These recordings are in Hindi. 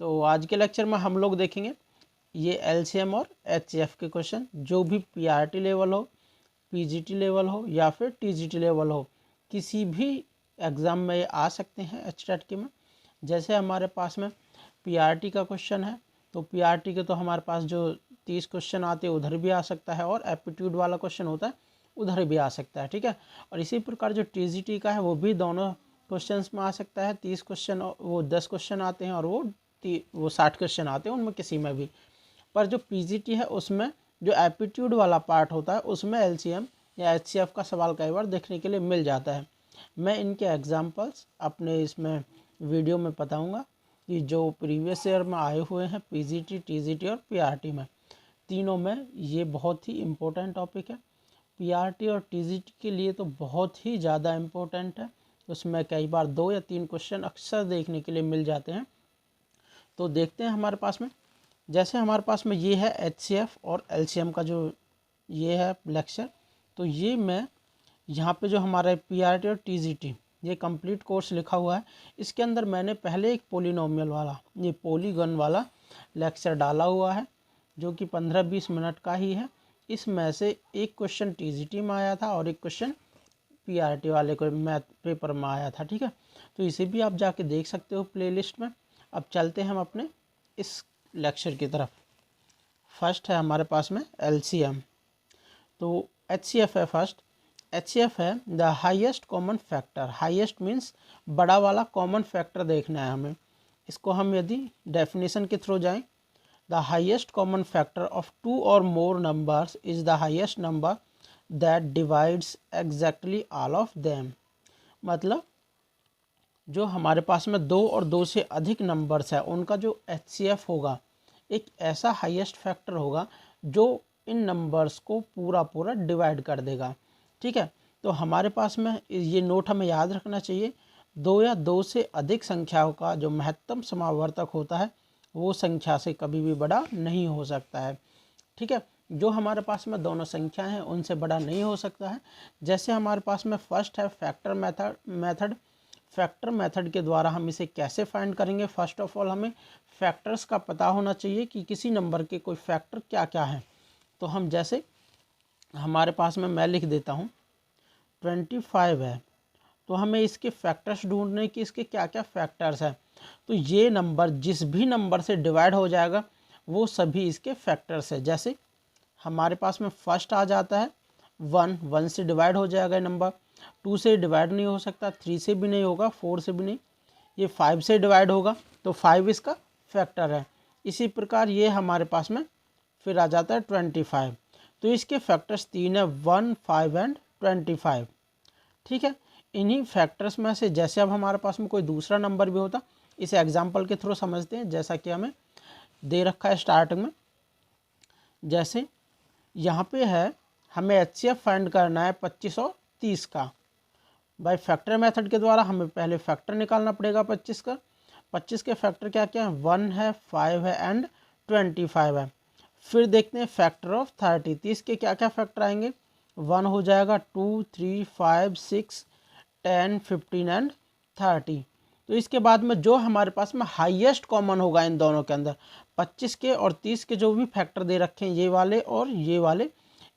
तो आज के लेक्चर में हम लोग देखेंगे ये एलसीएम और एचसीएफ के क्वेश्चन, जो भी पीआरटी लेवल हो, पीजीटी लेवल हो या फिर टीजीटी लेवल हो, किसी भी एग्ज़ाम में ये आ सकते हैं एचटेट के में। जैसे हमारे पास में पीआरटी का क्वेश्चन है, तो पीआरटी के तो हमारे पास जो 30 क्वेश्चन आते हैं उधर भी आ सकता है, और एप्टीट्यूड वाला क्वेश्चन होता है उधर भी आ सकता है, ठीक है। और इसी प्रकार जो टीजीटी का है वो भी दोनों क्वेश्चंस में आ सकता है। 30 क्वेश्चन, वो 10 क्वेश्चन आते हैं, और वो 60 क्वेश्चन आते हैं उनमें किसी में भी। पर जो पीजीटी है उसमें जो एप्टीट्यूड वाला पार्ट होता है उसमें एलसीएम या एचसीएफ का सवाल कई बार देखने के लिए मिल जाता है। मैं इनके एग्जांपल्स अपने इसमें वीडियो में बताऊंगा कि जो प्रीवियस ईयर में आए हुए हैं पीजीटी, टीजीटी और पीआरटी में, तीनों में ये बहुत ही इम्पोर्टेंट टॉपिक है। पीआरटी और टीजीटी के लिए तो बहुत ही ज़्यादा इम्पोर्टेंट है, उसमें कई बार 2 या 3 क्वेश्चन अक्सर देखने के लिए मिल जाते हैं। तो देखते हैं हमारे पास में, जैसे हमारे पास में ये है एचसीएफ और एलसीएम का जो ये है लेक्चर। तो ये मैं यहाँ पे जो हमारा पीआरटी और टीजीटी ये कंप्लीट कोर्स लिखा हुआ है, इसके अंदर मैंने पहले एक पोलिनोमियल वाला, ये पॉलीगन वाला लेक्चर डाला हुआ है, जो कि 15-20 मिनट का ही है। इसमें से एक क्वेश्चन टीजीटी में आया था और एक क्वेश्चन पीआरटी वाले को मैथ पेपर में आया था, ठीक है। तो इसे भी आप जाके देख सकते हो प्लेलिस्ट में। अब चलते हैं हम अपने इस लेक्चर की तरफ। फर्स्ट है हमारे पास में एलसीएम, तो एचसीएफ है फर्स्ट। एचसीएफ है the highest common factor. Highest means बड़ा वाला कॉमन फैक्टर देखना है हमें। इसको हम यदि डेफिनेशन के थ्रू जाएं, the highest common factor of 2 और मोर numbers is the highest number that divides exactly all of them. मतलब जो हमारे पास में 2 और 2 से अधिक नंबर्स है उनका जो एचसीएफ होगा, एक ऐसा हाईएस्ट फैक्टर होगा जो इन नंबर्स को पूरा डिवाइड कर देगा, ठीक है। तो हमारे पास में ये नोट हमें याद रखना चाहिए, 2 या 2 से अधिक संख्याओं का जो महत्तम समावर्तक होता है वो संख्या से कभी भी बड़ा नहीं हो सकता है, ठीक है। जो हमारे पास में दोनों संख्या हैं उनसे बड़ा नहीं हो सकता है। जैसे हमारे पास में फर्स्ट है फैक्टर मेथड। फैक्टर मेथड के द्वारा हम इसे कैसे फाइंड करेंगे? फर्स्ट ऑफ ऑल हमें फैक्टर्स का पता होना चाहिए कि किसी नंबर के कोई फैक्टर क्या क्या हैं। तो हम जैसे हमारे पास में मैं लिख देता हूँ 25 है, तो हमें इसके फैक्टर्स ढूंढने की इसके क्या क्या फैक्टर्स हैं। तो ये नंबर जिस भी नंबर से डिवाइड हो जाएगा वो सभी इसके फैक्टर्स है। जैसे हमारे पास में फर्स्ट आ जाता है 1 से डिवाइड हो जाएगा नंबर, 2 से डिवाइड नहीं हो सकता, 3 से भी नहीं होगा, 4 से भी नहीं, ये 5 से डिवाइड होगा तो 5 इसका फैक्टर है। इसी प्रकार ये हमारे पास में फिर आ जाता है 25, तो इसके फैक्टर्स 3 है, 1, 5 एंड 25, ठीक है। इन्हीं फैक्टर्स में से जैसे अब हमारे पास में कोई दूसरा नंबर भी होता, इसे एग्जाम्पल के थ्रू समझते हैं। जैसा कि हमें दे रखा है स्टार्टिंग में, जैसे यहाँ पे है हमें एचसीएफ फाइंड करना है 25 और 30 का। बाय फैक्टर मेथड के द्वारा हमें पहले फैक्टर निकालना पड़ेगा 25 का। 25 के फैक्टर क्या क्या है? 1 है, 5 है एंड 25 है। फिर देखते हैं फैक्टर ऑफ 30। 30 के क्या क्या फैक्टर आएंगे? 1 हो जाएगा, 2, 3, 5, 6, 10, 15 एंड 30। तो इसके बाद में जो हमारे पास में हाईएस्ट कॉमन होगा इन दोनों के अंदर, 25 के और 30 के जो भी फैक्टर दे रखे हैं ये वाले और ये वाले,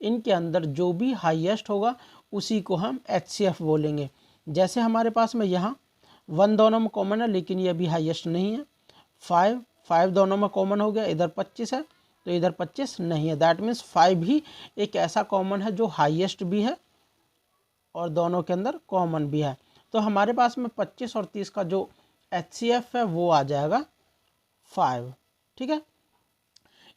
इनके अंदर जो भी हाईएस्ट होगा उसी को हम एचसीएफ बोलेंगे। जैसे हमारे पास में यहाँ 1 दोनों में कॉमन है लेकिन ये भी हाईएस्ट नहीं है। 5 दोनों में कॉमन हो गया, इधर 25 है तो इधर 25 नहीं है। दैट मीन्स 5 भी एक ऐसा कॉमन है जो हाईएस्ट भी है और दोनों के अंदर कॉमन भी है। तो हमारे पास में 25 और 30 का जो एचसीएफ है वो आ जाएगा 5, ठीक है।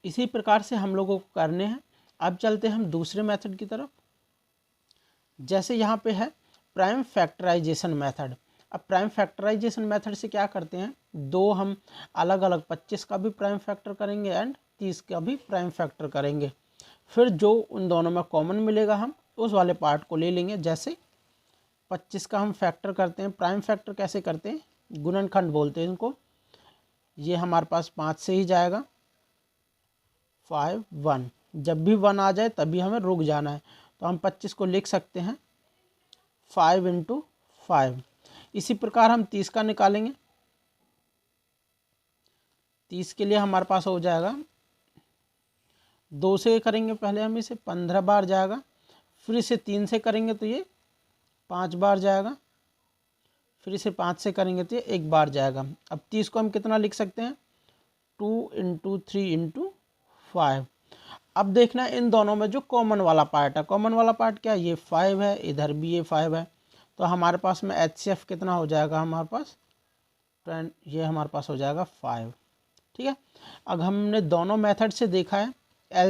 इसी प्रकार से हम लोगों को करने हैं। अब चलते हैं हम दूसरे मेथड की तरफ। जैसे यहाँ पे है प्राइम फैक्टराइजेशन मेथड। अब प्राइम फैक्टराइजेशन मेथड से क्या करते हैं, दो हम अलग अलग 25 का भी प्राइम फैक्टर करेंगे एंड 30 का भी प्राइम फैक्टर करेंगे। फिर जो उन दोनों में कॉमन मिलेगा हम उस वाले पार्ट को ले लेंगे। जैसे 25 का हम फैक्टर करते हैं, प्राइम फैक्टर कैसे करते हैं? गुणनखंड बोलते हैं इनको। ये हमारे पास 5 से ही जाएगा, 5, 1। जब भी 1 आ जाए तभी हमें रुक जाना है। तो हम 25 को लिख सकते हैं 5 × 5। इसी प्रकार हम 30 का निकालेंगे। 30 के लिए हमारे पास हो जाएगा 2 से करेंगे पहले हम इसे 15 बार जाएगा, फिर इसे 3 से करेंगे तो ये 5 बार जाएगा, फिर इसे 5 से करेंगे तो ये 1 बार जाएगा। अब 30 को हम कितना लिख सकते हैं 2 × 3 × 5। अब देखना है इन दोनों में जो कॉमन वाला पार्ट है, कॉमन वाला पार्ट क्या है, ये 5 है, इधर भी ये 5 है, तो हमारे पास में HCF कितना हो जाएगा हमारे पास 10, ये हमारे पास हो जाएगा 5। ठीक है, अब हमने दोनों मेथड से देखा है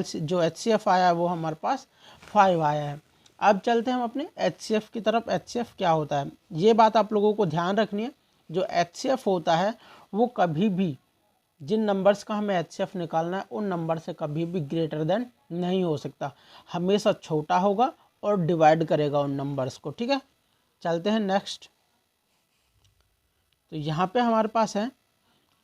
जो HCF आया है वो हमारे पास 5 आया है। अब चलते हैं हम अपने HCF की तरफ। HCF क्या होता है, ये बात आप लोगों को ध्यान रखनी है। जो HCF होता है वो कभी भी जिन नंबर्स का हमें HCF निकालना है उन नंबर से कभी भी ग्रेटर देन नहीं हो सकता, हमेशा छोटा होगा और डिवाइड करेगा उन नंबर्स को। ठीक है, चलते हैं नेक्स्ट। तो यहाँ पे हमारे पास है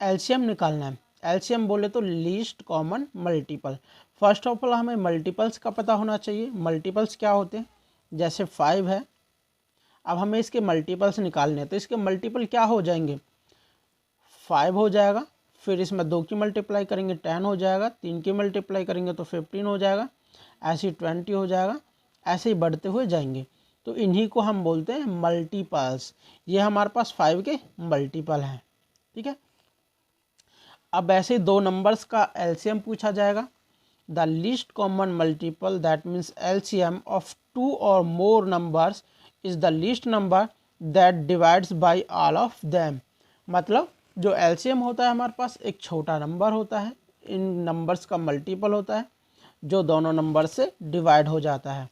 LCM निकालना है। LCM बोले तो least common multiple. First of all हमें मल्टीपल्स का पता होना चाहिए। मल्टीपल्स क्या होते हैं, जैसे 5 है, अब हमें इसके मल्टीपल्स निकालने हैं, तो इसके मल्टीपल क्या हो जाएंगे 5 हो जाएगा, फिर इसमें 2 की मल्टीप्लाई करेंगे 10 हो जाएगा, 3 की मल्टीप्लाई करेंगे तो 15 हो जाएगा, ऐसे ही 20 हो जाएगा, ऐसे ही बढ़ते हुए जाएंगे। तो इन्हीं को हम बोलते हैं मल्टीपल्स। ये हमारे पास 5 के मल्टीपल हैं। ठीक है, अब ऐसे 2 नंबर्स का LCM पूछा जाएगा। The least common multiple that means LCM of 2 और मोर numbers is the least number that divides by all of them. मतलब जो LCM होता है हमारे पास एक छोटा नंबर होता है, इन नंबर्स का मल्टीपल होता है जो दोनों नंबर से डिवाइड हो जाता है।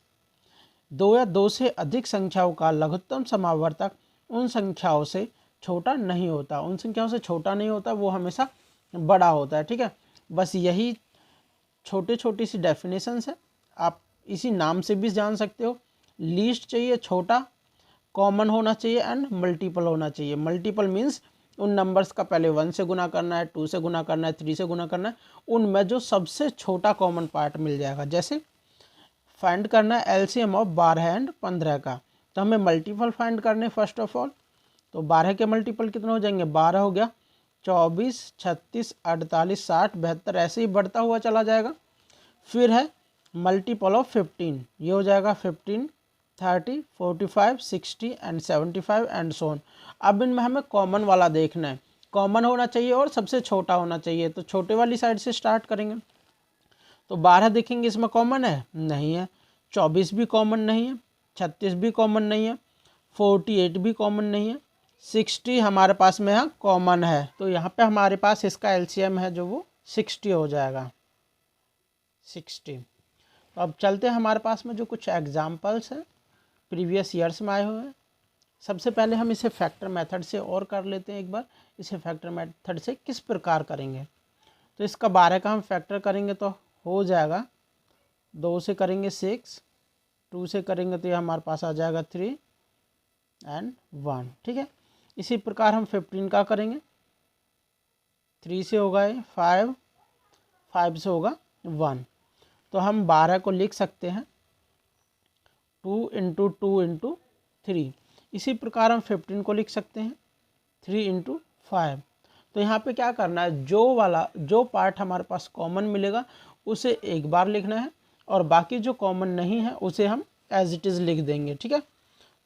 2 या 2 से अधिक संख्याओं का लघुत्तम समावर्तक उन संख्याओं से छोटा नहीं होता, उन संख्याओं से छोटा नहीं होता, वो हमेशा बड़ा होता है। ठीक है, बस यही छोटे छोटी सी डेफिनेशंस है, आप इसी नाम से भी जान सकते हो। लीस्ट चाहिए छोटा, कॉमन होना चाहिए एंड मल्टीपल होना चाहिए। मल्टीपल मीन्स उन नंबर्स का पहले 1 से गुना करना है, 2 से गुना करना है, 3 से गुना करना है, उनमें जो सबसे छोटा कॉमन पार्ट मिल जाएगा। जैसे फाइंड करना है LCM ऑफ 12 एंड 15 का, तो हमें मल्टीपल फाइंड करने फर्स्ट ऑफ ऑल। तो 12 के मल्टीपल कितने हो जाएंगे, 12 हो गया, 24, 36, 48, 60, 72, ऐसे ही बढ़ता हुआ चला जाएगा। फिर है मल्टीपल ऑफ 15, ये हो जाएगा 15, 30, 45, 60 एंड 75 एंड सो ऑन। अब इनमें हमें कॉमन वाला देखना है, कॉमन होना चाहिए और सबसे छोटा होना चाहिए। तो छोटे वाली साइड से स्टार्ट करेंगे। तो 12 देखेंगे इसमें कॉमन है, नहीं है। 24 भी कॉमन नहीं है, 36 भी कॉमन नहीं है, 48 भी कॉमन नहीं है, 60 हमारे पास में यहाँ कॉमन है। तो यहाँ पे हमारे पास इसका LCM है जो वो 60 हो जाएगा, 60। तो अब चलते हैं हमारे पास में जो कुछ एग्जाम्पल्स हैं प्रीवियस ईयर्स में आए हुए हैं। सबसे पहले हम इसे फैक्टर मेथड से और कर लेते हैं एक बार। इसे फैक्टर मेथड से किस प्रकार करेंगे, तो इसका 12 का हम फैक्टर करेंगे तो हो जाएगा, 2 से करेंगे 6, 2 से करेंगे तो ये हमारे पास आ जाएगा 3 एंड 1। ठीक है, इसी प्रकार हम 15 का करेंगे, 3 से होगा ये 5, 5 से होगा 1। तो हम 12 को लिख सकते हैं 2 × 2 × 3। इसी प्रकार हम 15 को लिख सकते हैं 3 × 5। तो यहाँ पे क्या करना है, जो पार्ट हमारे पास कॉमन मिलेगा उसे एक बार लिखना है और बाकी जो कॉमन नहीं है उसे हम एज इट इज़ लिख देंगे। ठीक है,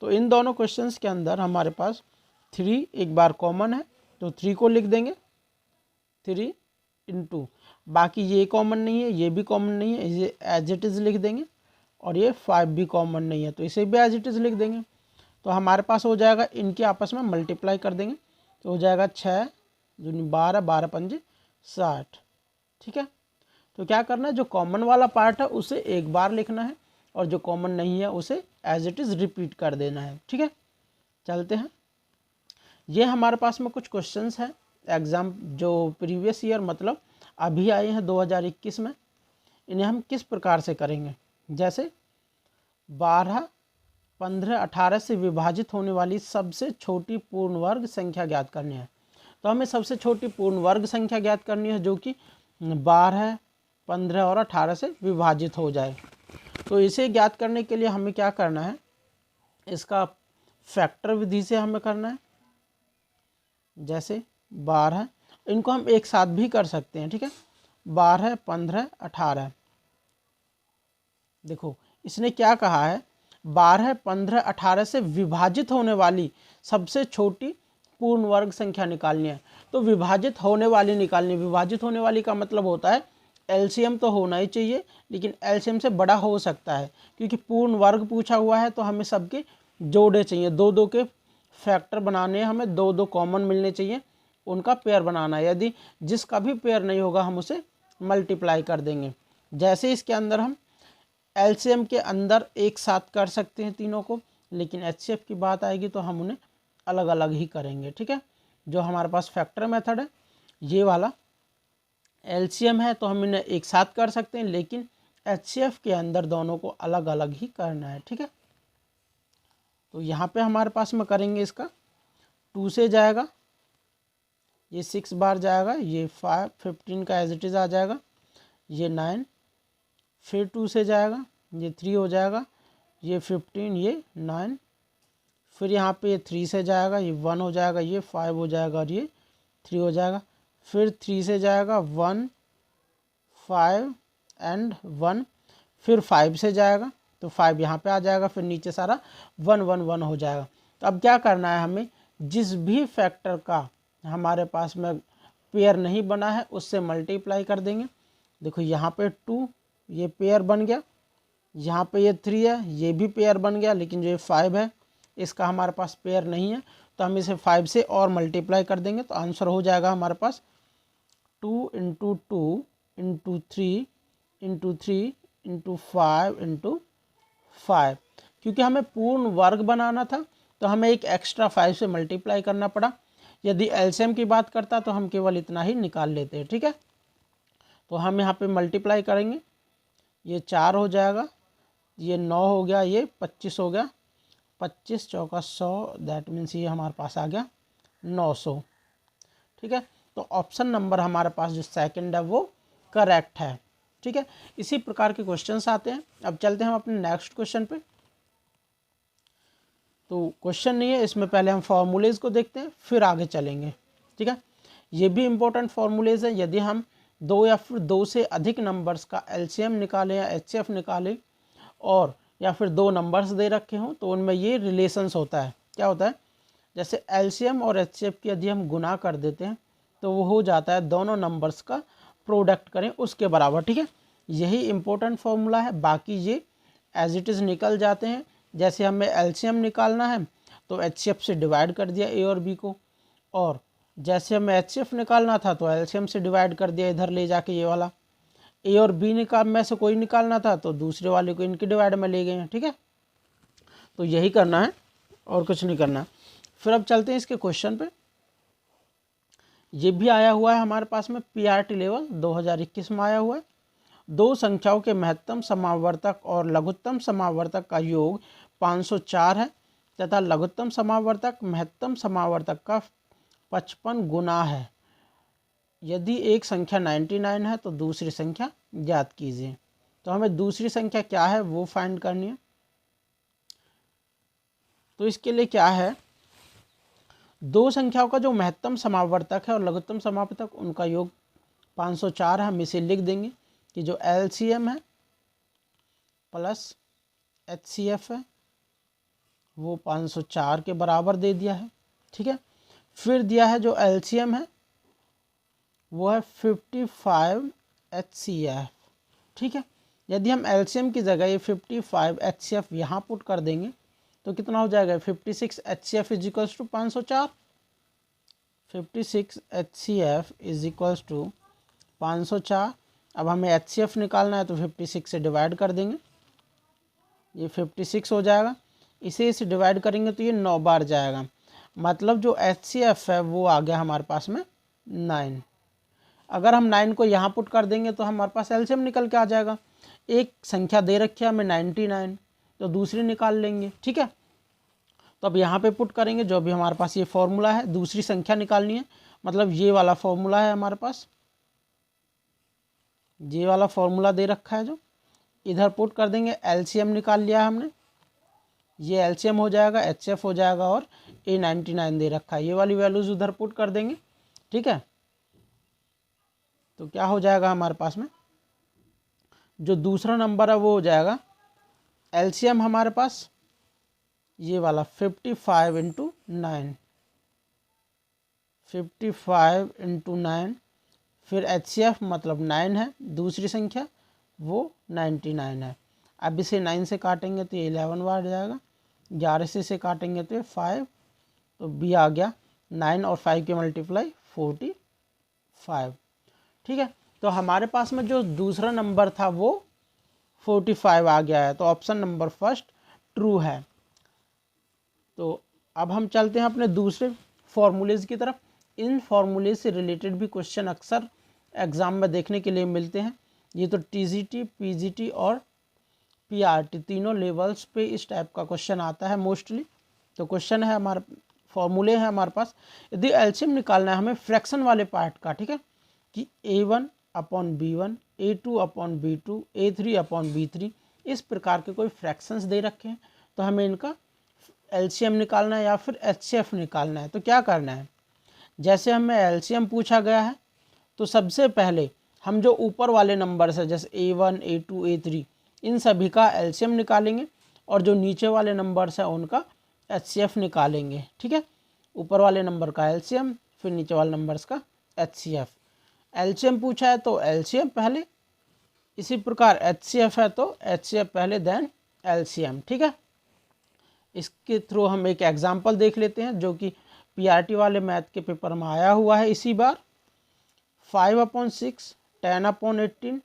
तो इन दोनों क्वेश्चंस के अंदर हमारे पास 3 एक बार कॉमन है तो 3 को लिख देंगे 3 × बाकी ये कॉमन नहीं है, ये भी कॉमन नहीं है, इसे एज इट इज़ लिख देंगे, और ये 5 भी कॉमन नहीं है तो इसे भी एज इट इज़ लिख देंगे। तो हमारे पास हो जाएगा, इनके आपस में मल्टीप्लाई कर देंगे तो हो जाएगा 6 दूनी 12, 12 पंजे 60। ठीक है, तो क्या करना है, जो कॉमन वाला पार्ट है उसे एक बार लिखना है और जो कॉमन नहीं है उसे एज इट इज़ रिपीट कर देना है। ठीक है, चलते हैं। ये हमारे पास में कुछ क्वेश्चंस हैं एग्ज़ाम जो प्रीवियस ईयर मतलब अभी आए हैं 2021 में, इन्हें हम किस प्रकार से करेंगे। जैसे 12, 15, 18 से विभाजित होने वाली सबसे छोटी पूर्ण वर्ग संख्या ज्ञात करनी है। तो हमें सबसे छोटी पूर्ण वर्ग संख्या ज्ञात करनी है जो कि 12, 15 और 18 से विभाजित हो जाए। तो इसे ज्ञात करने के लिए हमें क्या करना है, इसका फैक्टर विधि से हमें करना है। जैसे 12 इनको हम एक साथ भी कर सकते हैं, ठीक है। 12, 15, 18। देखो इसने क्या कहा है, 12, 15, 18 से विभाजित होने वाली सबसे छोटी पूर्ण वर्ग संख्या निकालनी है। तो विभाजित होने वाली निकालनी, विभाजित होने वाली का मतलब होता है एलसीएम तो होना ही चाहिए, लेकिन एलसीएम से बड़ा हो सकता है, क्योंकि पूर्ण वर्ग पूछा हुआ है तो हमें सबके जोड़े चाहिए, दो दो के फैक्टर बनाने हैं, हमें दो दो कॉमन मिलने चाहिए, उनका पेयर बनाना है। यदि जिसका भी पेयर नहीं होगा हम उसे मल्टीप्लाई कर देंगे। जैसे इसके अंदर हम एलसीएम के अंदर एक साथ कर सकते हैं तीनों को, लेकिन एचसीएफ की बात आएगी तो हम उन्हें अलग अलग ही करेंगे, ठीक है। जो हमारे पास फैक्टर मेथड है ये वाला एलसीएम है तो हम इन्हें एक साथ कर सकते हैं, लेकिन एचसीएफ के अंदर दोनों को अलग अलग ही करना है, ठीक है। तो यहाँ पे हमारे पास में करेंगे, इसका 2 से जाएगा, ये 6 बार जाएगा, ये 5, 15 का एज इट इज़ आ जाएगा, ये 9, फिर 2 से जाएगा, ये 3 हो जाएगा, ये 15, ये 9, फिर यहाँ पे ये 3 से जाएगा, ये 1 हो जाएगा, ये 5 हो जाएगा और ये 3 हो जाएगा, फिर 3 से जाएगा 1, 5 एंड 1, फिर 5 से जाएगा तो 5 यहाँ पे आ जाएगा, फिर नीचे सारा 1 1 1 हो जाएगा। तो अब क्या करना है, हमें जिस भी फैक्टर का हमारे पास में पेयर नहीं बना है उससे मल्टीप्लाई कर देंगे। देखो यहाँ पे 2 ये पेयर बन गया, यहाँ पे ये 3 है ये भी पेयर बन गया, लेकिन जो ये 5 है इसका हमारे पास पेयर नहीं है, तो हम इसे 5 से और मल्टीप्लाई कर देंगे तो आंसर हो जाएगा हमारे पास 2 × 2 × 3 × 3 × 5 × 5। क्योंकि हमें पूर्ण वर्ग बनाना था तो हमें एक एक्स्ट्रा 5 से मल्टीप्लाई करना पड़ा। यदि एलसीएम की बात करता तो हम केवल इतना ही निकाल लेते हैं, ठीक है। तो हम यहाँ पे मल्टीप्लाई करेंगे, ये 4 हो जाएगा, ये 9 हो गया, ये 25 हो गया, 25 चौका 100, दैट मीन्स ये हमारे पास आ गया 900, ठीक है। तो ऑप्शन नंबर हमारे पास जो सेकंड है वो करेक्ट है, ठीक है। इसी प्रकार के क्वेश्चंस आते हैं। अब चलते हैं हम अपने नेक्स्ट क्वेश्चन पे। तो क्वेश्चन नहीं है इसमें, पहले हम फॉर्मूलेज को देखते हैं फिर आगे चलेंगे, ठीक है। ये भी इंपॉर्टेंट फॉर्मूलेज है। यदि हम 2 या फिर 2 से अधिक नंबर्स का एलसीएम निकालें या एचसीएफ निकालें, और या फिर 2 नंबर्स दे रखे हों तो उनमें ये रिलेशंस होता है। क्या होता है, जैसे एलसीएम और एचसीएफ की यदि हम गुना कर देते हैं तो वो हो जाता है दोनों नंबर्स का प्रोडक्ट करें उसके बराबर, ठीक है। यही इंपॉर्टेंट फॉर्मूला है, बाकी ये एज इट इज़ निकल जाते हैं। जैसे हमें एलसीएम निकालना है तो एचसीएफ से डिवाइड कर दिया ए और बी को, और जैसे हमें एचसीएफ निकालना था तो एलसीएम से डिवाइड कर दिया इधर ले जाके ये वाला, ए और बी में से कोई निकालना था तो दूसरे वाले को इनके डिवाइड में ले गए हैं, ठीक है। तो यही करना है और कुछ नहीं करना। फिर अब चलते हैं इसके क्वेश्चन पे। ये भी आया हुआ है हमारे पास में पीआरटी लेवल 2021 में आया हुआ है। 2 संख्याओं के महत्तम समावर्तक और लघुत्तम समावर्तक का योग 504 है तथा लघुत्तम समावर्तक महत्तम समावर्तक का 55 गुना है। यदि एक संख्या 99 है तो दूसरी संख्या ज्ञात कीजिए। तो हमें दूसरी संख्या क्या है वो फाइंड करनी है। तो इसके लिए क्या है, 2 संख्याओं का जो महत्तम समावर्तक है और लघुत्तम समावर्तक उनका योग 504 है। हम इसे लिख देंगे कि जो एलसीएम है प्लस एचसीएफ है वो 504 के बराबर दे दिया है, ठीक है। फिर दिया है जो एलसीएम है वो है 55 HCF, ठीक है। यदि हम एलसीएम की जगह ये 55 HCF यहाँ पुट कर देंगे तो कितना हो जाएगा, 56 HCF is equals to 504। 56 HCF is equals to 504। अब हमें HCF निकालना है तो 56 से डिवाइड कर देंगे, ये 56 हो जाएगा। इसे डिवाइड करेंगे तो ये 9 बार जाएगा, मतलब जो HCF है वो आ गया हमारे पास में 9। अगर हम 9 को यहाँ पुट कर देंगे तो हमारे पास एलसीएम निकल के आ जाएगा। एक संख्या दे रखी है हमें 99 तो दूसरी निकाल लेंगे, ठीक है। तो अब यहाँ पे पुट करेंगे, जो भी हमारे पास ये फॉर्मूला है, दूसरी संख्या निकालनी है, मतलब ये वाला फॉर्मूला है हमारे पास, ये वाला फॉर्मूला दे रखा है जो इधर पुट कर देंगे। एलसीएम निकाल लिया हमने, ये एलसीएम हो जाएगा, एचएफ हो जाएगा और A99 दे रखा है, ये वाली वैल्यूज उधर पुट कर देंगे, ठीक है। तो क्या हो जाएगा हमारे पास में, जो दूसरा नंबर है वो हो जाएगा एलसीएम हमारे पास ये वाला 55 इंटू 9, 55 इंटू 9, फिर HCF मतलब 9 है, दूसरी संख्या वो 99 है। अब इसे 9 से काटेंगे तो ये 11 बार जाएगा, 11 से काटेंगे तो ये 5, तो बी आ गया 9 और 5 के मल्टीप्लाई 45। ठीक है, तो हमारे पास में जो दूसरा नंबर था वो 45 आ गया है, तो ऑप्शन नंबर फर्स्ट ट्रू है। तो अब हम चलते हैं अपने दूसरे फॉर्मूलेज की तरफ। इन फॉर्मूले से रिलेटेड भी क्वेश्चन अक्सर एग्ज़ाम में देखने के लिए मिलते हैं। ये तो टीजीटी, पीजीटी और पीआरटी तीनों लेवल्स पे इस टाइप का क्वेश्चन आता है मोस्टली। तो क्वेश्चन है हमारे फॉर्मूले है हमारे पास, यदि एलसीएम निकालना है हमें फ्रैक्शन वाले पार्ट का, ठीक है, कि A1 upon B1, A2 upon B2, A3 upon B3, इस प्रकार के कोई फ्रैक्शंस दे रखे हैं, तो हमें इनका एलसीएम निकालना है या फिर एचसीएफ निकालना है। तो क्या करना है, जैसे हमें एलसीएम पूछा गया है तो सबसे पहले हम जो ऊपर वाले नंबर्स है जैसे A1, A2, A3, इन सभी का एलसीएम निकालेंगे और जो नीचे वाले नंबर्स हैं उनका एचसीएफ निकालेंगे। ठीक है, ऊपर वाले नंबर का एलसीएम, फिर नीचे वाले नंबर्स का एचसीएफ। एलसीएम पूछा है तो एलसीएम पहले, इसी प्रकार एचसीएफ है तो एचसीएफ पहले देन एलसीएम। ठीक है, इसके थ्रू हम एक एग्जांपल देख लेते हैं जो कि पीआरटी वाले मैथ के पेपर में आया हुआ है इसी बार। 5/6, 10/18,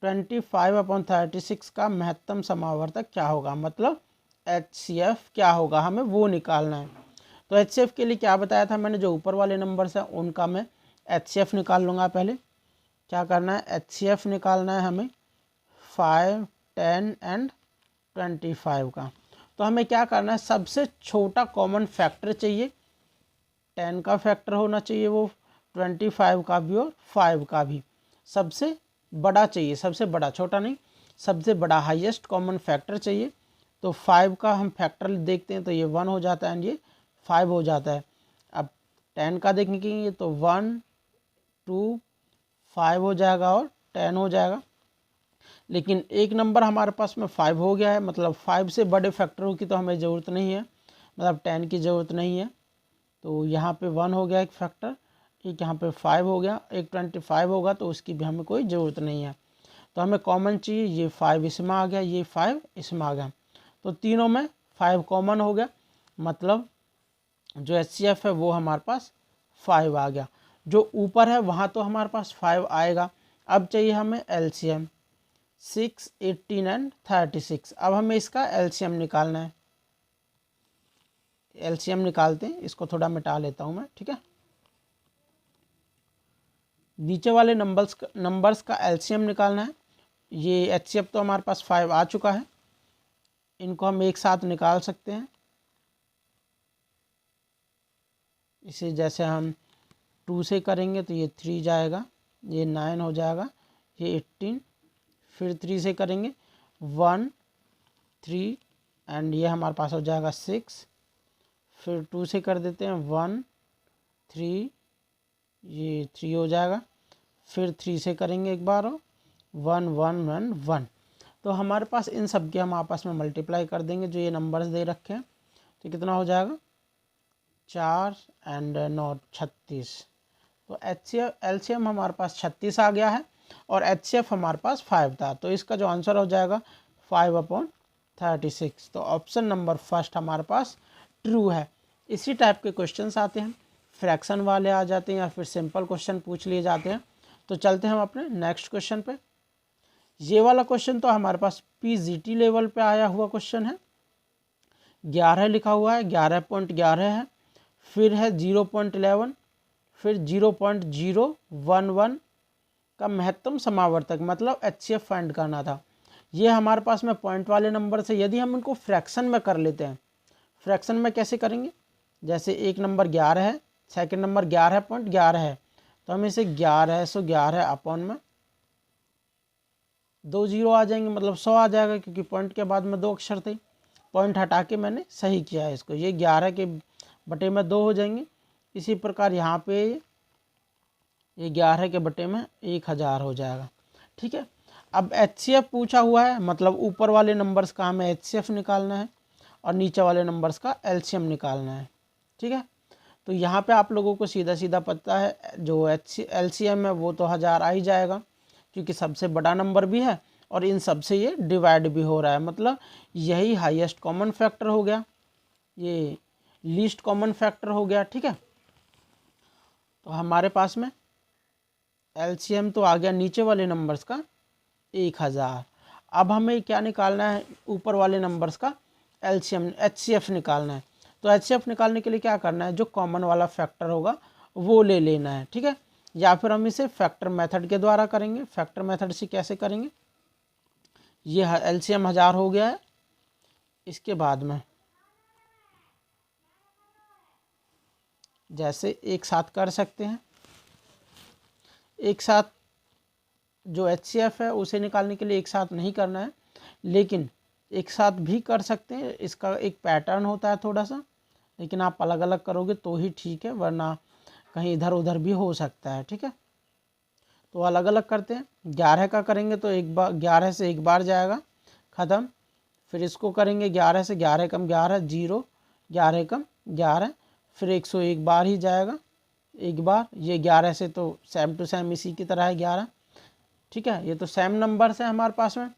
25/36 का महत्तम समावर्तक क्या होगा, मतलब एचसीएफ क्या होगा, हमें वो निकालना है। तो एचसीएफ के लिए क्या बताया था मैंने, जो ऊपर वाले नंबर्स हैं उनका मैं एचसीएफ निकाल लूँगा। पहले क्या करना है, एचसीएफ निकालना है हमें 5, 10 एंड 25 का। तो हमें क्या करना है, सबसे छोटा कॉमन फैक्टर चाहिए, 10 का फैक्टर होना चाहिए वो, 25 का भी और 5 का भी। सबसे बड़ा चाहिए, सबसे बड़ा, छोटा नहीं, सबसे बड़ा हाईएस्ट कॉमन फैक्टर चाहिए। तो 5 का हम फैक्टर देखते हैं तो ये 1 हो जाता है एंड ये 5 हो जाता है। अब 10 का देखेंगे तो 1, 2, 5 हो जाएगा और 10 हो जाएगा। लेकिन एक नंबर हमारे पास में 5 हो गया है, मतलब 5 से बड़े फैक्टरों की तो हमें ज़रूरत नहीं है, मतलब 10 की ज़रूरत नहीं है। तो यहाँ पे 1 हो गया एक फैक्टर, एक यहाँ पे 5 हो गया, एक 25 होगा तो उसकी भी हमें कोई ज़रूरत नहीं है। तो हमें कॉमन चाहिए, ये 5 इसमें आ गया, ये 5 इसमें आ गया, तो तीनों में 5 कॉमन हो गया, मतलब जो एचसीएफ है वो हमारे पास 5 आ गया। जो ऊपर है वहाँ तो हमारे पास 5 आएगा। अब चाहिए हमें एलसीएम, 6, 18 एंड 36। अब हमें इसका एलसीएम निकालना है। एलसीएम निकालते हैं, इसको थोड़ा मिटा लेता हूँ मैं। ठीक है, नीचे वाले नंबर्स का एलसीएम निकालना है। ये एचसीएफ तो हमारे पास 5 आ चुका है, इनको हम एक साथ निकाल सकते हैं। इसे जैसे हम 2 से करेंगे तो ये 3 जाएगा, ये 9 हो जाएगा, ये 18, फिर 3 से करेंगे 1, 3 एंड ये हमारे पास हो जाएगा 6, फिर 2 से कर देते हैं 1, 3, ये 3 हो जाएगा, फिर 3 से करेंगे एक बार 1, 1 एंड 1। तो हमारे पास इन सब के हम आपस में मल्टीप्लाई कर देंगे जो ये नंबर्स दे रखे हैं, तो कितना हो जाएगा 4 एंड 9, 36। तो एलसीएम हमारे पास 36 आ गया है और एचसीएफ हमारे पास 5 था, तो इसका जो आंसर हो जाएगा 5/36। तो ऑप्शन नंबर फर्स्ट हमारे पास ट्रू है। इसी टाइप के क्वेश्चंस आते हैं, फ्रैक्शन वाले आ जाते हैं या फिर सिंपल क्वेश्चन पूछ लिए जाते हैं। तो चलते हैं हम अपने नेक्स्ट क्वेश्चन पे। ये वाला क्वेश्चन तो हमारे पास पीजीटी लेवल पे आया हुआ क्वेश्चन है, 11 लिखा हुआ है, 11.11 है, फिर है 0.11, फिर 0.011 का महत्तम समावर्तक, मतलब एचसीएफ फाइंड करना था। ये हमारे पास में पॉइंट वाले नंबर से, यदि हम इनको फ्रैक्शन में कर लेते हैं, फ्रैक्शन में कैसे करेंगे, जैसे एक नंबर 11 है, सेकंड नंबर 11.11 है, तो हम इसे 1111 अपॉन में 2 0 आ जाएंगे, मतलब 100 आ जाएगा, क्योंकि पॉइंट के बाद में 2 अक्षर थे, पॉइंट हटा के मैंने सही किया है इसको, ये 11 के बटे में 2 हो जाएंगे। इसी प्रकार यहाँ पे ये 11 के बटे में 1000 हो जाएगा। ठीक है, अब HCF पूछा हुआ है, मतलब ऊपर वाले नंबर्स का हमें HCF निकालना है और नीचे वाले नंबर्स का LCM निकालना है। ठीक है, तो यहाँ पे आप लोगों को सीधा सीधा पता है जो LCM है वो तो 1000 आ ही जाएगा, क्योंकि सबसे बड़ा नंबर भी है और इन सब से ये डिवाइड भी हो रहा है, मतलब यही हाईएस्ट कॉमन फैक्टर हो गया, ये लीस्ट कॉमन फैक्टर हो गया। ठीक है, तो हमारे पास में LCM तो आ गया नीचे वाले नंबर्स का 1000। अब हमें क्या निकालना है, ऊपर वाले नंबर्स का LCM HCF निकालना है। तो HCF निकालने के लिए क्या करना है, जो कॉमन वाला फैक्टर होगा वो ले लेना है। ठीक है, या फिर हम इसे फैक्टर मेथड के द्वारा करेंगे। फैक्टर मेथड से कैसे करेंगे, ये LCM 1000 हो गया है, इसके बाद में जैसे एक साथ कर सकते हैं, एक साथ जो HCF है उसे निकालने के लिए एक साथ नहीं करना है, लेकिन एक साथ भी कर सकते हैं। इसका एक पैटर्न होता है थोड़ा सा, लेकिन आप अलग अलग करोगे तो ही ठीक है, वरना कहीं इधर उधर भी हो सकता है। ठीक है, तो अलग अलग करते हैं। 11 का करेंगे तो एक बार 11 से एक बार जाएगा, ख़त्म। फिर इसको करेंगे 11 से, 11 कम 11 0, 11 कम 11, फिर 101 बार ही जाएगा एक बार। ये 11 से तो सेम टू सेम इसी की तरह है 11। ठीक है, ये तो सेम नंबर्स है हमारे पास में,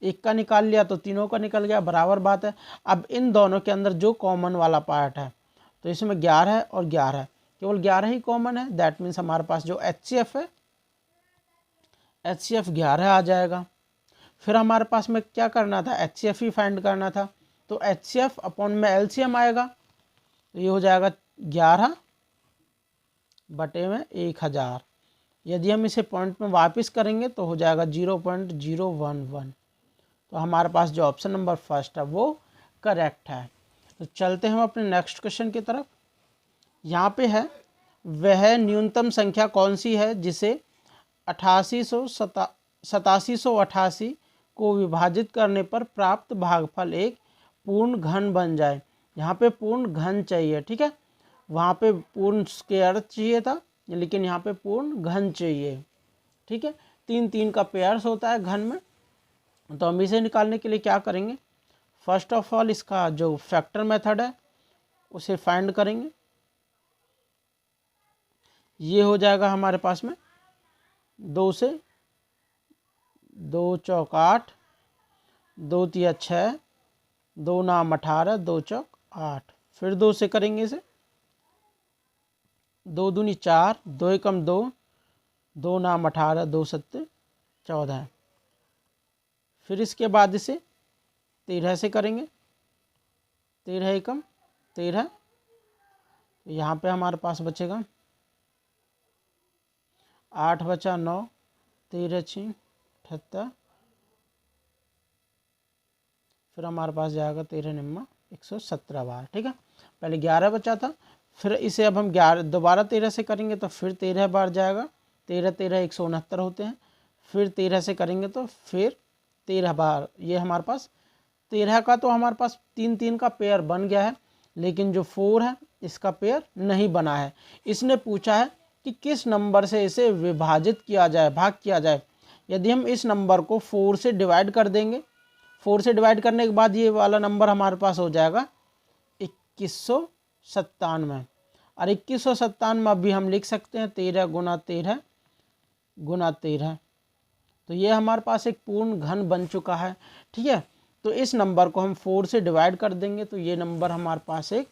एक का निकाल लिया तो तीनों का निकल गया, बराबर बात है। अब इन दोनों के अंदर जो कॉमन वाला पार्ट है, तो इसमें 11 और 11, केवल 11 ही कॉमन है। दैट मीन्स हमारे पास जो HCF है, HCF 11 आ जाएगा। फिर हमारे पास में क्या करना था, HCF ही फाइंड करना था, तो HCF अपॉन में LCM आएगा, तो ये हो जाएगा 11 बटे में 1000। यदि हम इसे पॉइंट में वापस करेंगे तो हो जाएगा 0.011। तो हमारे पास जो ऑप्शन नंबर फर्स्ट है वो करेक्ट है। तो चलते हैं हम अपने नेक्स्ट क्वेश्चन की तरफ। यहाँ पे है, वह न्यूनतम संख्या कौन सी है जिसे 8788 को विभाजित करने पर प्राप्त भागफल एक पूर्ण घन बन जाए। यहाँ पे पूर्ण घन चाहिए। ठीक है, वहाँ पे पूर्ण स्क्वायर चाहिए था, लेकिन यहाँ पे पूर्ण घन चाहिए। ठीक है, 3 का पेयर्स होता है घन में। तो हम इसे निकालने के लिए क्या करेंगे, फर्स्ट ऑफ ऑल इसका जो फैक्टर मेथड है उसे फाइंड करेंगे। ये हो जाएगा हमारे पास में 2 से 2 चौक 8, 2 तिया 6, 2 नाम 18, 2 चौक 8। फिर 2 से करेंगे इसे, 2 दूनी 4, 2 एकम 2, 2 नाम 18, 2 सत्ते 14। फिर इसके बाद इसे 13 से करेंगे, 13 एकम 13। यहाँ पे हमारे पास बचेगा 8 बचा 9, 13 6 78। फिर हमारे पास जाएगा 13 निम्मा 117 बार। ठीक है, पहले 11 बचा था, फिर इसे अब हम 11 दोबारा 13 से करेंगे तो फिर 13 बार जाएगा। 13 13 169 होते हैं। फिर 13 से करेंगे तो फिर 13 बार। ये हमारे पास 13 का तो हमारे पास 3 का पेयर बन गया है, लेकिन जो 4 है इसका पेयर नहीं बना है। इसने पूछा है कि किस नंबर से इसे विभाजित किया जाए, भाग किया जाए। यदि हम इस नंबर को 4 से डिवाइड कर देंगे, 4 से डिवाइड करने के बाद ये वाला नंबर हमारे पास हो जाएगा 2197। और 2197 अभी हम लिख सकते हैं 13 गुना 13 गुना 13। तो ये हमारे पास एक पूर्ण घन बन चुका है। ठीक है, तो इस नंबर को हम 4 से डिवाइड कर देंगे तो ये नंबर हमारे पास एक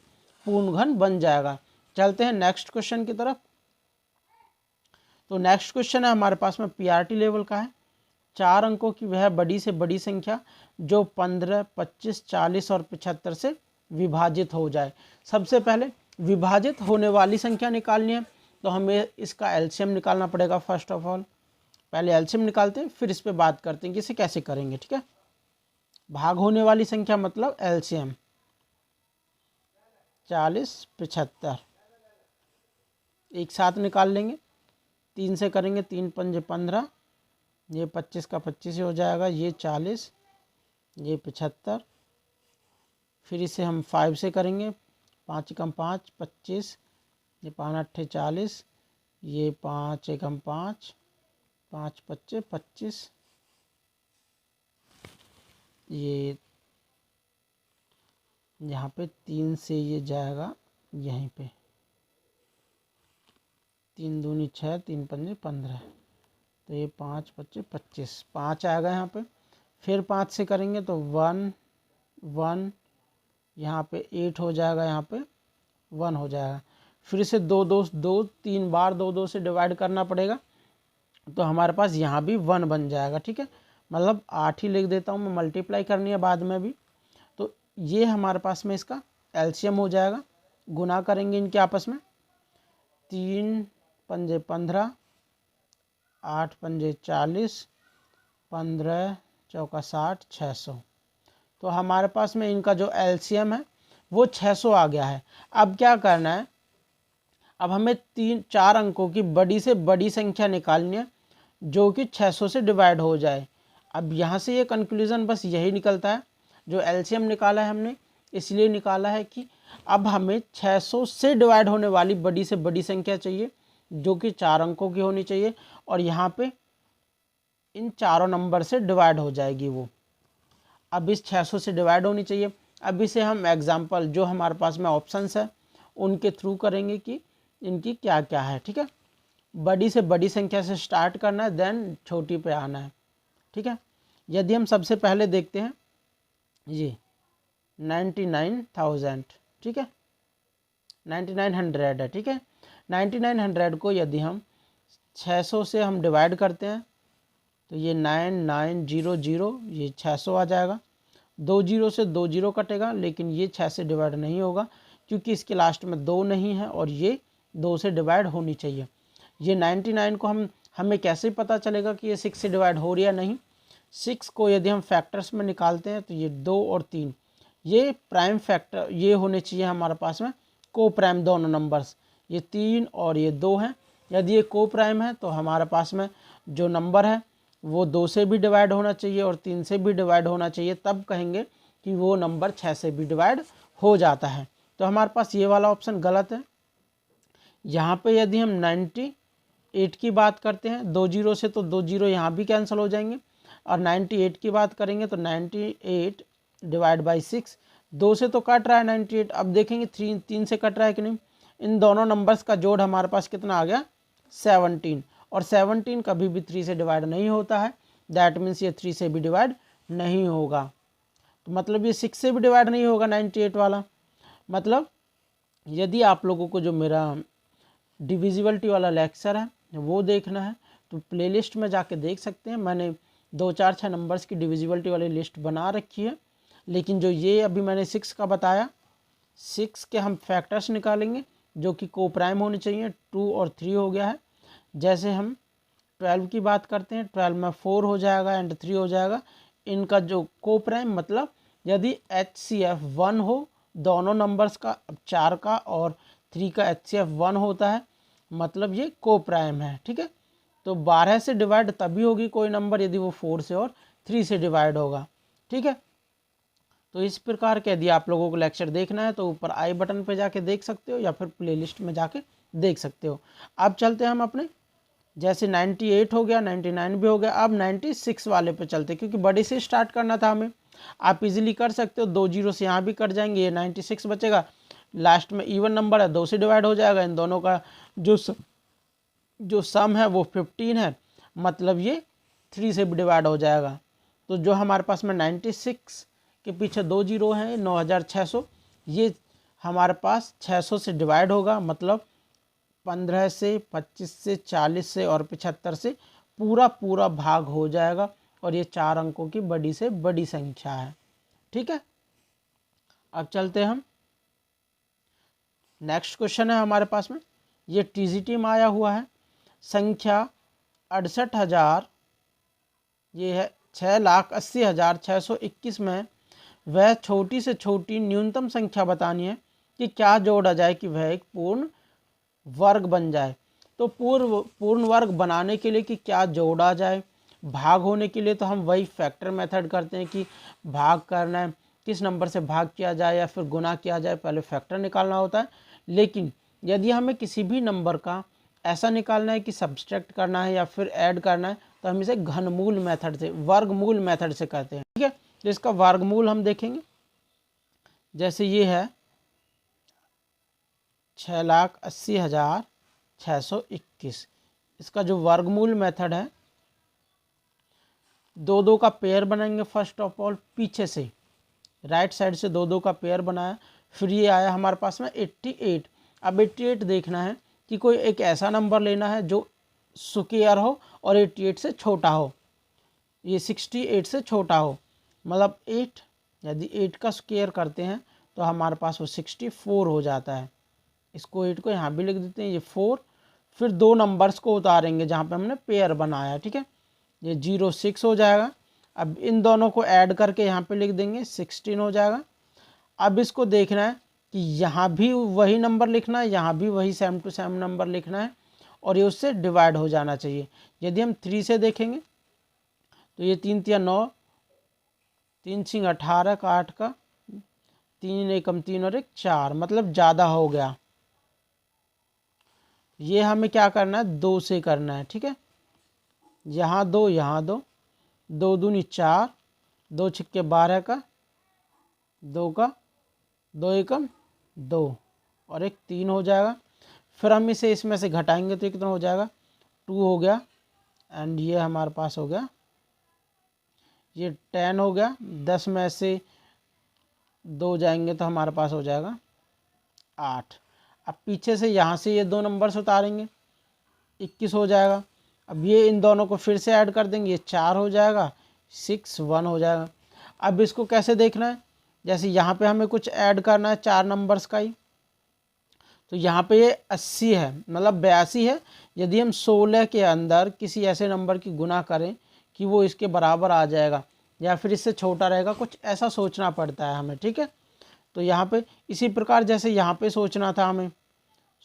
पूर्ण घन बन जाएगा। चलते हैं नेक्स्ट क्वेश्चन की तरफ। तो नेक्स्ट क्वेश्चन है हमारे पास में PRT लेवल का है। 4 अंकों की वह बड़ी से बड़ी संख्या जो 15, 25, 40 और 75 से विभाजित हो जाए। सबसे पहले विभाजित होने वाली संख्या निकालनी है, तो हमें इसका LCM निकालना पड़ेगा। फर्स्ट ऑफ ऑल पहले LCM निकालते हैं, फिर इस पर बात करते हैं कि इसे कैसे करेंगे। ठीक है, भाग होने वाली संख्या मतलब LCM। 40 75 एक साथ निकाल लेंगे, 3 से करेंगे, 3 पंजे 15, ये 25 का 25 ही हो जाएगा, ये 40, ये 75। फिर इसे हम 5 से करेंगे, 5 कम 5 25, ये 5 8 40, ये 5 एकम 5, 5 पच्चे 25, ये यहाँ पे 3 से ये जाएगा यहीं पे, 3 दूनी 6, 3 पंजे 15, तो ये 5 पच्चे 25, 5 आएगा यहाँ पे। फिर 5 से करेंगे तो 1 1, यहाँ पे 8 हो जाएगा, यहाँ पे 1 हो जाएगा। फिर से 2 2 2 3 बार 2 2 से डिवाइड करना पड़ेगा, तो हमारे पास यहाँ भी 1 बन जाएगा। ठीक है, मतलब 8 ही लिख देता हूँ मैं, मल्टीप्लाई करनी है बाद में भी। तो ये हमारे पास में इसका एलसीएम हो जाएगा। गुना करेंगे इनके आपस में, 3 पंजे 15, 8 पंजे 40, 15 चौका 60, 600। तो हमारे पास में इनका जो एलसीएम है वो 600 आ गया है। अब क्या करना है, अब हमें 4 अंकों की बड़ी से बड़ी संख्या निकालनी है जो कि 600 से डिवाइड हो जाए। अब यहाँ से ये कंक्लूज़न बस यही निकलता है, जो एलसीएम निकाला है हमने इसलिए निकाला है कि अब हमें 600 से डिवाइड होने वाली बड़ी से बड़ी संख्या चाहिए जो कि 4 अंकों की होनी चाहिए, और यहाँ पे इन चारों नंबर से डिवाइड हो जाएगी वो। अब इस 600 से डिवाइड होनी चाहिए। अब इसे हम एग्जाम्पल जो हमारे पास में ऑप्शंस है उनके थ्रू करेंगे कि इनकी क्या क्या है। ठीक है, बड़ी से बड़ी संख्या से स्टार्ट करना है, देन छोटी पे आना है। ठीक है, यदि हम सबसे पहले देखते हैं ये 99,000, ठीक है, 9900 है। ठीक है, 9900 को यदि हम 600 से हम डिवाइड करते हैं तो ये 9900, ये 600 आ जाएगा। 2 जीरो से 2 जीरो कटेगा, लेकिन ये 6 से डिवाइड नहीं होगा क्योंकि इसके लास्ट में 2 नहीं है और ये 2 से डिवाइड होनी चाहिए। ये 99 को हमें कैसे पता चलेगा कि ये 6 से डिवाइड हो रही है नहीं। 6 को यदि हम फैक्टर्स में निकालते हैं तो ये 2 और 3 ये प्राइम फैक्टर ये होने चाहिए हमारे पास में, को प्राइम दोनों नंबर्स, ये 3 और ये 2 हैं। यदि ये को प्राइम है तो हमारे पास में जो नंबर है वो 2 से भी डिवाइड होना चाहिए और 3 से भी डिवाइड होना चाहिए, तब कहेंगे कि वो नंबर 6 से भी डिवाइड हो जाता है। तो हमारे पास ये वाला ऑप्शन गलत है। यहाँ पे यदि हम 98 की बात करते हैं 2 जीरो से, तो 2 जीरो यहाँ भी कैंसिल हो जाएंगे, और 98 की बात करेंगे तो 98 डिवाइड बाई 6, 2 से तो कट रहा है 98, अब देखेंगे 3 से कट रहा है कि नहीं। इन दोनों नंबर्स का जोड़ हमारे पास कितना आ गया, 17, और 17 कभी भी 3 से डिवाइड नहीं होता है, दैट मीन्स ये 3 से भी डिवाइड नहीं होगा। तो मतलब ये 6 से भी डिवाइड नहीं होगा 98 वाला। मतलब यदि आप लोगों को जो मेरा डिविजिबिलिटी वाला लेक्चर है वो देखना है तो प्लेलिस्ट में जाके देख सकते हैं। मैंने 2 4 6 नंबर्स की डिविजिबिलिटी वाली लिस्ट बना रखी है, लेकिन जो ये अभी मैंने 6 का बताया, 6 के हम फैक्टर्स निकालेंगे जो कि को प्राइम होने चाहिए। 2 और 3 हो गया है। जैसे हम 12 की बात करते हैं, 12 में 4 हो जाएगा एंड 3 हो जाएगा। इनका जो को प्राइम मतलब यदि HCF 1 हो दोनों नंबर्स का, 4 का और 3 का HCF 1 होता है, मतलब ये को प्राइम है। ठीक है, तो 12 से डिवाइड तभी होगी कोई नंबर यदि वो 4 से और 3 से डिवाइड होगा। ठीक है, तो इस प्रकार के यदि आप लोगों को लेक्चर देखना है तो ऊपर आई बटन पे जाके देख सकते हो या फिर प्लेलिस्ट में जाके देख सकते हो। अब चलते हैं हम अपने, जैसे 98 हो गया, 99 भी हो गया, अब 96 वाले पे चलते, क्योंकि बड़ी से स्टार्ट करना था हमें। आप इजीली कर सकते हो, 2 जीरो से यहाँ भी कट जाएंगे, ये 96 बचेगा। लास्ट में इवन नंबर है, 2 से डिवाइड हो जाएगा। इन दोनों का जो सम है वो 15 है, मतलब ये 3 से भी डिवाइड हो जाएगा। तो जो हमारे पास में 96 के पीछे 2 जीरो हैं, 9600, ये हमारे पास 600 से डिवाइड होगा, मतलब 15 से, 25 से, 40 से और 75 से पूरा भाग हो जाएगा, और ये 4 अंकों की बड़ी से बड़ी संख्या है। ठीक है, अब चलते हैं हम, नेक्स्ट क्वेश्चन है हमारे पास में, ये टीजीटी में आया हुआ है। संख्या 68,000, ये है 6,80,621 में वह छोटी से छोटी न्यूनतम संख्या बतानी है कि क्या जोड़ा जाए कि वह एक पूर्ण वर्ग बन जाए। तो पूर्ण वर्ग बनाने के लिए कि क्या जोड़ा जाए, भाग होने के लिए तो हम वही फैक्टर मेथड करते हैं कि भाग करना है, किस नंबर से भाग किया जाए या फिर गुना किया जाए, पहले फैक्टर निकालना होता है। लेकिन यदि हमें किसी भी नंबर का ऐसा निकालना है कि सब्सट्रैक्ट करना है या फिर ऐड करना है, तो हम इसे घनमूल मेथड से, वर्गमूल मेथड से करते हैं। ठीक है, तो इसका वर्गमूल हम देखेंगे। जैसे ये है 6,80,621, इसका जो वर्गमूल मेथड है, दो दो का पेयर बनाएंगे फर्स्ट ऑफ ऑल, पीछे से राइट साइड से दो दो का पेयर बनाया, फिर ये आया हमारे पास में 88। अब 88 देखना है कि कोई एक ऐसा नंबर लेना है जो स्क्वायर हो और 88 से छोटा हो, ये 68 से छोटा हो, मतलब 8, यदि 8 का स्क्वायर करते हैं तो हमारे पास वो 64 हो जाता है। इसको 8 को यहाँ भी लिख देते हैं, ये 4, फिर दो नंबर्स को उतारेंगे जहाँ पे हमने पेयर बनाया। ठीक है, ये 06 हो जाएगा। अब इन दोनों को ऐड करके यहाँ पे लिख देंगे, 16 हो जाएगा। अब इसको देखना है कि यहाँ भी वही नंबर लिखना है, यहाँ भी वही सेम टू सेम नंबर लिखना है, और ये उससे डिवाइड हो जाना चाहिए। यदि हम 3 से देखेंगे तो ये 3 तिया 9, 3 छिंग 18 का 8 का 3 एकम 3 और 1 4, मतलब ज़्यादा हो गया। ये हमें क्या करना है, 2 से करना है। ठीक है, यहाँ 2, यहाँ 2, 2 दूनी 4, 2 छिक्के 12 का 2 का 2 एकम 2 और 1 3 हो जाएगा। फिर हम इसे इसमें से घटाएंगे तो कितना हो जाएगा, 2 हो गया। एंड ये हमारे पास हो गया, ये 10 हो गया। 10 में से 2 जाएंगे तो हमारे पास हो जाएगा 8। अब पीछे से यहाँ से ये दो नंबर्स उतारेंगे, 21 हो जाएगा। अब ये इन दोनों को फिर से ऐड कर देंगे, ये 4 हो जाएगा, 6 1 हो जाएगा। अब इसको कैसे देखना है, जैसे यहाँ पे हमें कुछ ऐड करना है 4 नंबर्स का ही, तो यहाँ पे ये 80 है, मतलब 82 है। यदि हम 16 के अंदर किसी ऐसे नंबर की गुना करें कि वो इसके बराबर आ जाएगा या फिर इससे छोटा रहेगा, कुछ ऐसा सोचना पड़ता है हमें। ठीक है, तो यहाँ पे इसी प्रकार जैसे यहाँ पे सोचना था हमें,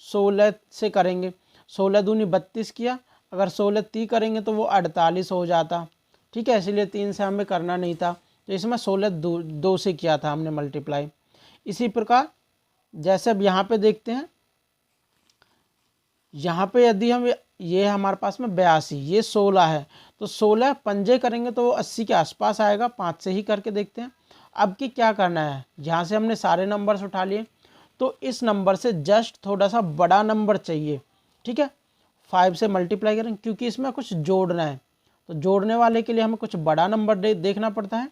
16 से करेंगे, 16 दूनी 32 किया, अगर 16 3 करेंगे तो वो 48 हो जाता। ठीक है, इसलिए 3 से हमें करना नहीं था, तो इसमें 16 2 से किया था हमने मल्टीप्लाई। इसी प्रकार जैसे अब यहाँ पे देखते हैं, यहाँ पे यदि हम ये हमारे पास में 82, ये 16 है, तो 16 पंजे करेंगे तो वो 80 के आसपास आएगा। 5 से ही करके देखते हैं। अब कि क्या करना है, यहाँ से हमने सारे नंबर्स उठा लिए, तो इस नंबर से जस्ट थोड़ा सा बड़ा नंबर चाहिए। ठीक है, 5 से मल्टीप्लाई करें क्योंकि इसमें कुछ जोड़ना है, तो जोड़ने वाले के लिए हमें कुछ बड़ा नंबर देखना पड़ता है,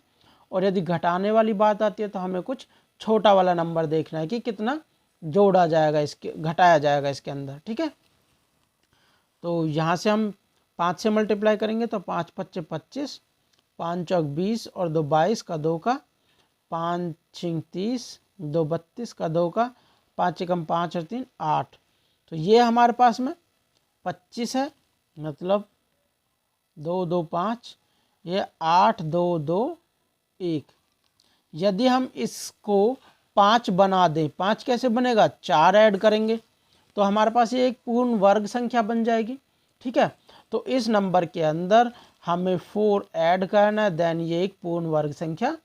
और यदि घटाने वाली बात आती है तो हमें कुछ छोटा वाला नंबर देखना है कि कितना जोड़ा जाएगा, इसके घटाया जाएगा इसके अंदर। ठीक है, तो यहाँ से हम 5 से मल्टीप्लाई करेंगे तो 5 पच्चे 25, 5 चौक 20 और 2 22 का 2 का, 5 छिंग 30, 2 32 का 2 का, 5 एकम 5 और 3 8। तो ये हमारे पास में 25 है, मतलब 2 2 5, ये 8 2 2 1। यदि हम इसको 5 बना दें, 5 कैसे बनेगा, 4 ऐड करेंगे तो हमारे पास ये एक पूर्ण वर्ग संख्या बन जाएगी। ठीक है, तो इस नंबर के अंदर हमें 4 ऐड करना है, देन ये एक पूर्ण वर्ग संख्या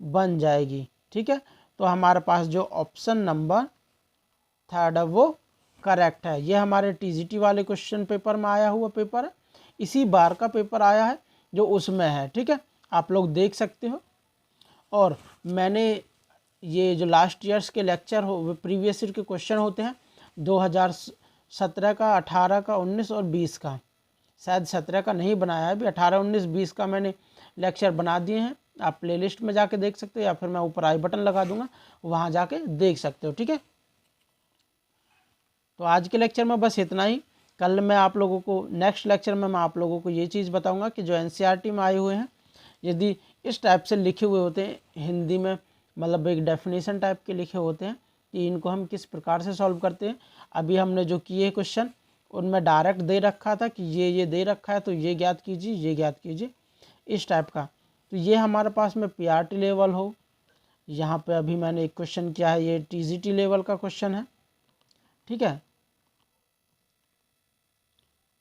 बन जाएगी। ठीक है, तो हमारे पास जो ऑप्शन नंबर थर्ड है वो करेक्ट है। ये हमारे टीजीटी वाले क्वेश्चन पेपर में आया हुआ पेपर है, इसी बार का पेपर आया है जो उसमें है। ठीक है, आप लोग देख सकते हो। और मैंने ये जो लास्ट ईयर्स के लेक्चर हो, प्रीवियस ईयर के क्वेश्चन होते हैं 2017 का, 18 का, 19 और 20 का, शायद 17 का नहीं बनाया है अभी, 18 19 20 का मैंने लेक्चर बना दिए हैं। आप प्लेलिस्ट में जाके देख सकते हो या फिर मैं ऊपर आई बटन लगा दूंगा, वहाँ जाके देख सकते हो। ठीक है, तो आज के लेक्चर में बस इतना ही। कल मैं आप लोगों को नेक्स्ट लेक्चर में मैं आप लोगों को ये चीज़ बताऊंगा कि जो एनसीईआरटी में आए हुए हैं, यदि इस टाइप से लिखे हुए होते हैं हिंदी में, मतलब एक डेफिनेशन टाइप के लिखे होते हैं, कि इनको हम किस प्रकार से सॉल्व करते हैं। अभी हमने जो किए क्वेश्चन उनमें डायरेक्ट दे रखा था कि ये दे रखा है तो ये ज्ञात कीजिए, ये ज्ञात कीजिए, इस टाइप का। तो ये हमारे पास में पीआरटी लेवल हो, यहाँ पे अभी मैंने एक क्वेश्चन किया है, ये टीजीटी लेवल का क्वेश्चन है। ठीक है,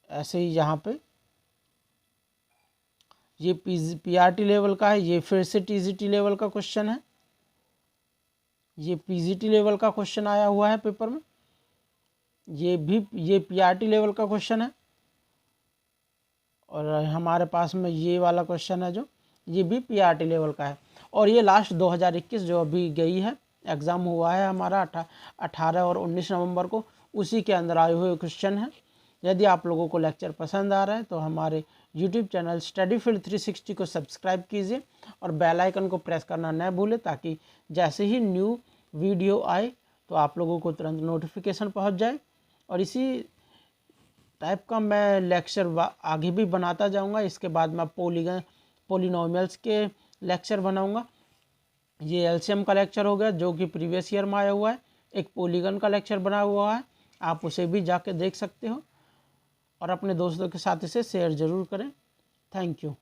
ऐसे ही यहाँ पे ये पीआरटी लेवल का है, ये फिर से टीजीटी लेवल का क्वेश्चन है, ये पीजीटी लेवल का क्वेश्चन आया हुआ है पेपर में। ये पीआरटी लेवल का क्वेश्चन है। और हमारे पास में ये वाला क्वेश्चन है जो ये भी पीआरटी लेवल का है। और ये लास्ट 2021 जो अभी गई है एग्ज़ाम हुआ है हमारा 18 और 19 नवंबर को, उसी के अंदर आए हुए क्वेश्चन है। यदि आप लोगों को लेक्चर पसंद आ रहा है तो हमारे यूट्यूब चैनल स्टडी फील्ड 360 को सब्सक्राइब कीजिए और बेल आइकन को प्रेस करना न भूलें, ताकि जैसे ही न्यू वीडियो आए तो आप लोगों को तुरंत नोटिफिकेशन पहुंच जाए। और इसी टाइप का मैं लेक्चर आगे भी बनाता जाऊंगा। इसके बाद मैं पोलिनोमियल्स के लेक्चर बनाऊंगा। ये एलसीएम का लेक्चर हो गया जो कि प्रीवियस ईयर में आया हुआ है। एक पॉलीगन का लेक्चर बना हुआ है, आप उसे भी जाके देख सकते हो और अपने दोस्तों के साथ इसे शेयर ज़रूर करें। Thank you.